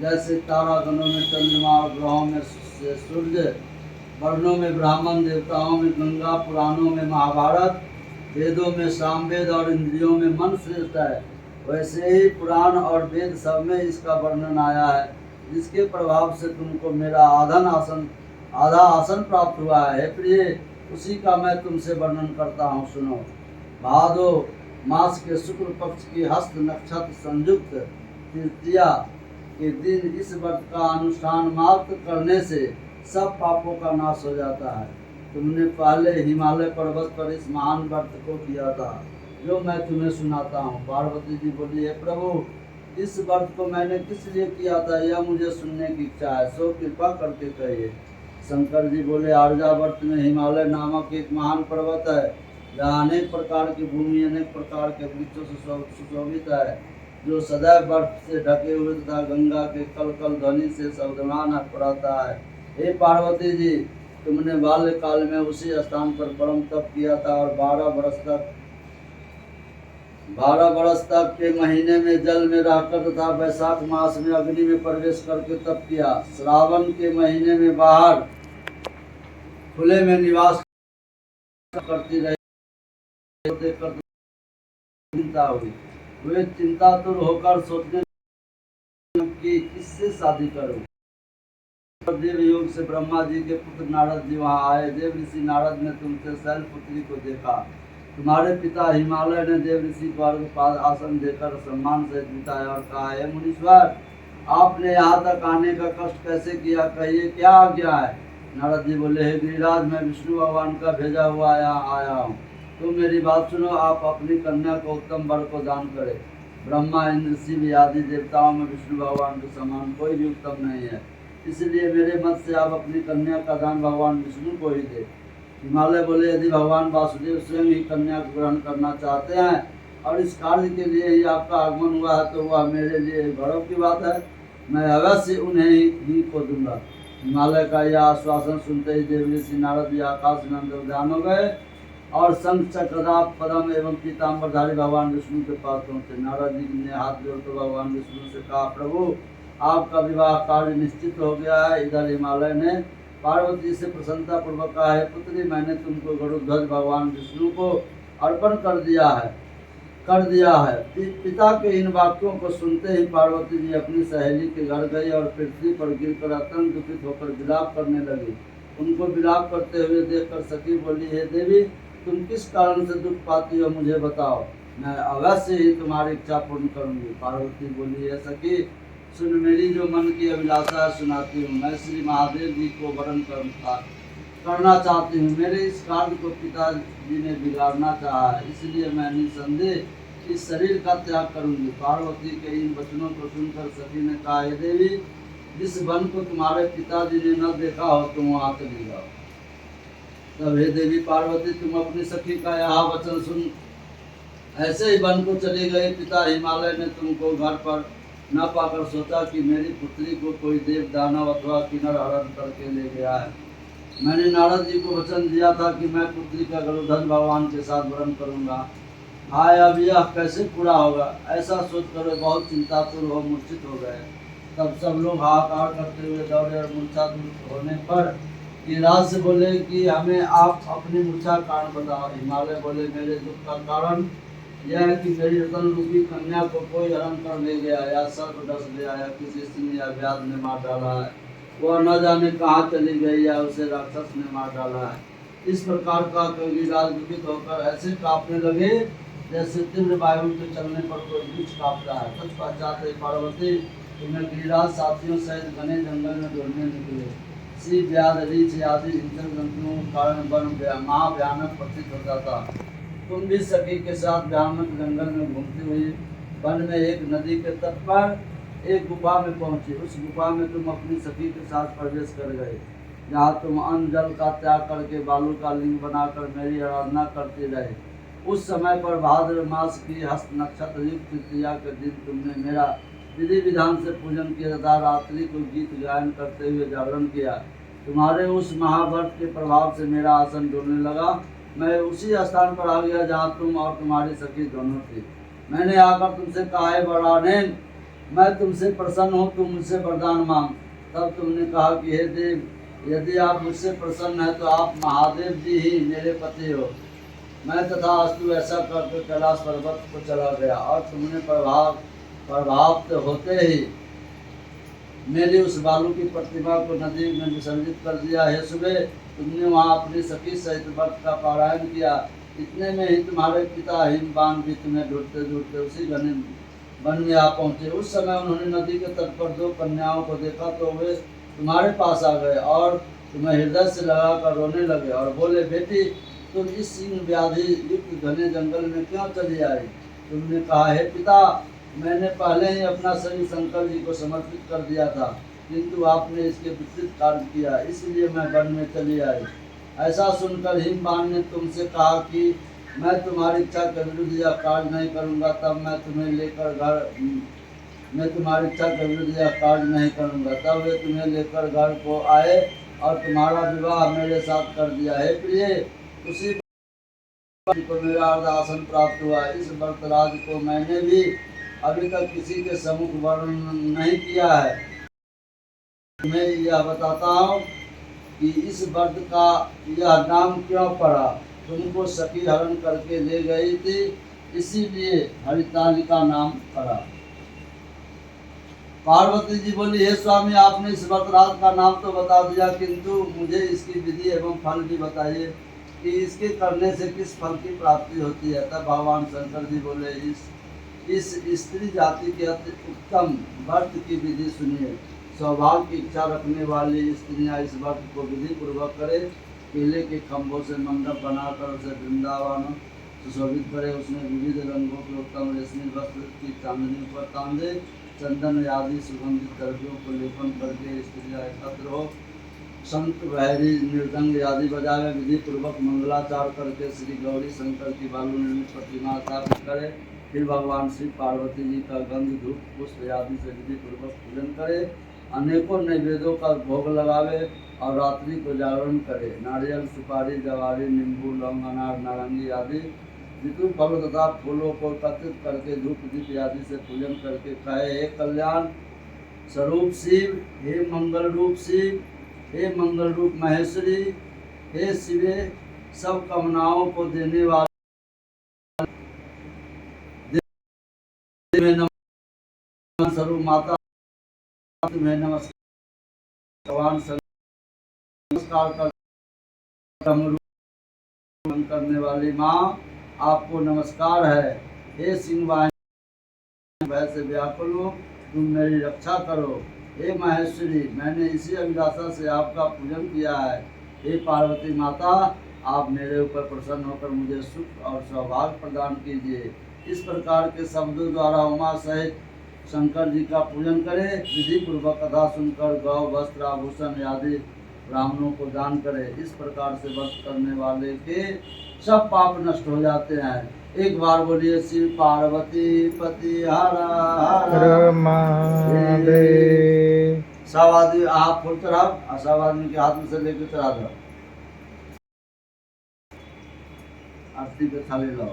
जैसे तारा गणों में चंद्रमा और ग्रहों में सूर्य, वर्णों में ब्राह्मण, देवताओं में गंगा, पुराणों में महाभारत, वेदों में सामवेद और इंद्रियों में मन श्रेष्ठ है, वैसे ही पुराण और वेद सब में इसका वर्णन आया है, जिसके प्रभाव से तुमको मेरा आधा आसन प्राप्त हुआ है। प्रिय, उसी का मैं तुमसे वर्णन करता हूँ, सुनो। भादो मास के शुक्ल पक्ष की हस्त नक्षत्र संयुक्त तृतीया के दिन इस व्रत का अनुष्ठान मात्र करने से सब पापों का नाश हो जाता है। तुमने पहले हिमालय पर्वत पर इस महान व्रत को किया था, जो मैं तुम्हें सुनाता हूँ। पार्वती जी बोली, हे प्रभु, इस व्रत को मैंने किस लिए किया था, यह मुझे सुनने की इच्छा है, सो कृपा करके कहिए। शंकर जी बोले, आर्यावर्त में हिमालय नामक एक महान पर्वत है, जहाँ अनेक प्रकार की भूमि अनेक प्रकार के वृक्षों से सुशोभित है, जो सदैव बर्फ से ढके हुए तथा गंगा के कल कल ध्वनि से शब्दमान रहता है। हे पार्वती जी, तुमने बाल्यकाल में उसी स्थान पर परम तप किया था और 12 वर्ष तक के महीने में जल में रहकर तथा वैशाख मास में अग्नि में प्रवेश करके तप किया। श्रावण के महीने में बाहर खुले में निवास करती रही। देखकर चिंता हुई। वे चिंतातुर होकर सोचने कि किससे शादी करूं। देव योग से ब्रह्मा जी के पुत्र नारद जी वहाँ आए। देव ऋषि नारद ने तुमसे शैलपुत्री को देखा। तुम्हारे पिता हिमालय ने देव ऋषि को अर्घपाद आसन देकर सम्मान से बिताया और कहा, हे मुनीश्वर, आपने यहाँ तक आने का कष्ट कैसे किया, कहिए क्या आज्ञा है। नारद जी बोले, हे गिरिराज, मैं विष्णु भगवान का भेजा हुआ यहाँ आया हूँ। तुम मेरी बात सुनो। आप अपनी कन्या को उत्तम वर को दान करें। ब्रह्मा, इंद्र, शिव आदि देवताओं में विष्णु भगवान के समान कोई भी उत्तम नहीं है, इसलिए मेरे मत से आप अपनी कन्या का दान भगवान विष्णु को ही दे। हिमालय बोले, यदि भगवान वासुदेव स्वयं ही कन्या को ग्रहण करना चाहते हैं और इस कार्य के लिए ही आपका आगमन हुआ है, तो वह मेरे लिए गौरव की बात है। मैं अवश्य उन्हें ही को दूंगा। हिमालय का यह आश्वासन सुनते ही देव ऋषि नारद जी आकाश में अंतर्ध्यान हो गए और शंख चक्रदा पद्म एवं पीताम्बरधारी भगवान विष्णु के पास पहुंचे। नारद जी ने हाथ जोड़कर भगवान विष्णु से कहा, प्रभु, आपका विवाह कार्य निश्चित हो गया है। इधर हिमालय ने पार्वती से प्रसन्नता पूर्वक कहा, है पुत्री, मैंने तुमको गरुड़ध्वज भगवान विष्णु को अर्पण कर दिया है। पिता के इन वाक्यों को सुनते ही पार्वती जी अपनी सहेली के घर गई और पृथ्वी पर गिरकर अत्यंत दुखित होकर विलाप करने लगी। उनको विलाप करते हुए देखकर सखी बोली, हे देवी, तुम किस कारण से दुख पाती हो, मुझे बताओ, मैं अवश्य ही तुम्हारी इच्छा पूर्ण करूंगी। पार्वती बोली, हे सखी, सुन, मेरी जो मन की अभिलाषा है सुनाती हूँ। मैं श्री महादेव जी को वरण करना चाहती हूँ। मेरे इस कार्य को पिताजी ने बिगाड़ना चाहा है, इसलिए मैं निसंदेह इस शरीर का त्याग करूंगी। पार्वती के इन वचनों को सुनकर सखी ने कहा, हे देवी, जिस वन को तुम्हारे पिताजी ने न देखा हो तुम वहाँ चली जाओ। तब हे देवी पार्वती, तुम अपनी सखी का यह वचन सुन ऐसे ही वन को चली गई। पिता हिमालय ने तुमको घर पर न पाकर सोचा कि मेरी पुत्री को कोई देव दानव अथवा किन्नर हरण करके ले गया है। मैंने नारद जी को वचन दिया था कि मैं पुत्री का गरुड़ध्वज भगवान के साथ वरण करूंगा। हाय, अब यह कैसे पूरा होगा। ऐसा सोचकर वे बहुत चिंतातुर हो मूर्छित हो गए। तब सब लोग हाहाकार करते हुए दौड़े और मूर्छा दूर होने पर गिरिराज से बोले कि हमें आप अपनी मूर्छा कारण बताओ। हिमालय बोले, मेरे दुख का कारण यह है कि मेरी रतन रूपी कन्या को कोई हरण कर ले गया, या सर्प डस गया, या किसी सिंह या व्याध ने मार डाला है। वह न जाने कहाँ चली गई, या उसे राक्षस ने मार डाला है। इस प्रकार का गिरिराज दुखित होकर ऐसे कांपने लगे जैसे तीव्र वायु के चलने पर कोई वृक्ष कांपता है। तत्पश्चात पार्वती तुम्हें गिरिराज साथियों सहित घने जंगल में ढूंढने निकले। शिव, व्याध, रीछ आदि हिंसक जंतुओं के कारण वन महाभयानक प्रतीत होता था। तुम भी सखी के साथ भयानक जंगल में घूमती हुई वन में एक नदी के तट पर एक गुफा में पहुंची। उस गुफा में तुम अपनी सखी के साथ प्रवेश कर गए, जहाँ तुम अन्न जल का त्याग करके बालू का लिंग बनाकर मेरी आराधना करते रहे। उस समय पर भाद्र मास की हस्त नक्षत्र युक्त तृतीया के दिन तुमने मेरा विधि विधान से पूजन किया तथा रात्रि को गीत गायन करते हुए जागरण किया। तुम्हारे उस महाव्रत के प्रभाव से मेरा आसन डोलने लगा। मैं उसी स्थान पर आ गया जहाँ तुम और तुम्हारी सखी दोनों थी। मैंने आकर तुमसे कहा, बड़ानेन, मैं तुमसे प्रसन्न हूँ, तुम मुझसे वरदान मांग। तब तुमने कहा कि हे देव, यदि आप मुझसे प्रसन्न हैं तो आप महादेव जी ही मेरे पति हो। मैं तथास्तु ऐसा करके कैलाश पर्वत को चला गया और तुमने प्रभावित होते ही मेरी उस बालू की प्रतिमा को नदी में विसर्जित कर दिया। हे सुबह, तुमने वहाँ अपनी सखी सहित व्रत का पारायण किया। इतने में ही तुम्हारे पिता हिमवान भी तुम्हें ढूंढते ढूंढते उसी घने वन में आ पहुँचे। उस समय उन्होंने नदी के तट पर 2 कन्याओं को देखा तो वे तुम्हारे पास आ गए और तुम्हें हृदय से लगाकर रोने लगे और बोले, बेटी, तुम इस सिंह व्याधि युक्त घने जंगल में क्यों चली आई? तुमने कहा, हे पिता, मैंने पहले ही अपना शरीर शंकर जी को समर्पित कर दिया था, किंतु आपने इसके विपरीत कार्य किया, इसलिए मैं वन में चली आई। ऐसा सुनकर हिमवान ने तुमसे कहा कि मैं तुम्हारी इच्छा के विरुद्ध यह कार्य नहीं करूँगा, तब मैं तुम्हें लेकर घर को आए और तुम्हारा विवाह मेरे साथ कर दिया। हे प्रिय, उसी को मेरा अर्धासन प्राप्त हुआ। इस व्रतराज को मैंने भी अभी तक किसी के सम्मुख वर्णन नहीं किया है। मैं यह बताता हूँ कि इस व्रत का यह नाम क्यों पड़ा। तुमको सखी हरण करके ले गई थी, इसीलिए हरितालिका नाम पड़ा। पार्वती जी बोली, हे स्वामी, आपने इस व्रतराज का नाम तो बता दिया, किंतु मुझे इसकी विधि एवं फल भी बताइए कि इसके करने से किस फल की प्राप्ति होती है। तब भगवान शंकर जी बोले, इस स्त्री जाति के अति उत्तम व्रत की विधि सुनिए। सौभाग्य की इच्छा रखने वाली स्त्रियां इस व्रत को विधि पूर्वक करें। केले के खम्भों से मंडप बनाकर उसे वृंदावन सुशोभित करे, उसमें विविध रंगों के उत्तम रेशमी वस्त्र की चांदनी पर तांदे, चंदन आदि सुगंधित द्रव्यों को लेपन करके स्त्रियां एकत्र हो, संत बहरी मृदंग आदि बजावे, विधि पूर्वक मंगलाचार करके श्री गौरी शंकर की बालू निर्मित प्रतिमा स्थापित करे। फिर भगवान श्री पार्वती जी का गंध धूप पुष्प आदि से विधि पूर्वक पूजन करे, अनेकों नैवेद्यों का भोग लगावे और रात्रि को जागरण करे। नारियल, सुपारी, जवारी, नींबू, लौंग, अनार, नारंगी आदि ऋतु फल तथा फूलों को एकत्रित करके धूप दीप आदि से पूजन करके कहे, हे कल्याण स्वरूप शिव, हे मंगल रूप शिव, हे मंगल रूप महेश्वरी, हे शिवे, सब कामनाओं को देने वाले स्वरूप माता, तुम्हें नमस्कार। भगवान नमस्कार करने वाली माँ, आपको नमस्कार है। हे सिंह वाहिनी, भय से व्याकुल हो, तुम मेरी रक्षा करो। हे महेश्वरी, मैंने इसी अभिलाषा से आपका पूजन किया है। हे पार्वती माता, आप मेरे ऊपर प्रसन्न होकर मुझे सुख और सौभाग्य प्रदान कीजिए। इस प्रकार के शब्दों द्वारा उमा सहित शंकर जी का पूजन करें। विधि पूर्वक कथा सुनकर गौ, वस्त्र, आभूषण आदि ब्राह्मणों को दान करें। इस प्रकार से व्रत करने वाले के सब पाप नष्ट हो जाते हैं। एक बार बोलिए, शिव पार्वती पति हर हर महादेव। सब आदमी आप फूल चढ़ाओ, सब आदमी के हाथ में से लेकर चढ़ा दो, आरती पे थाली लो।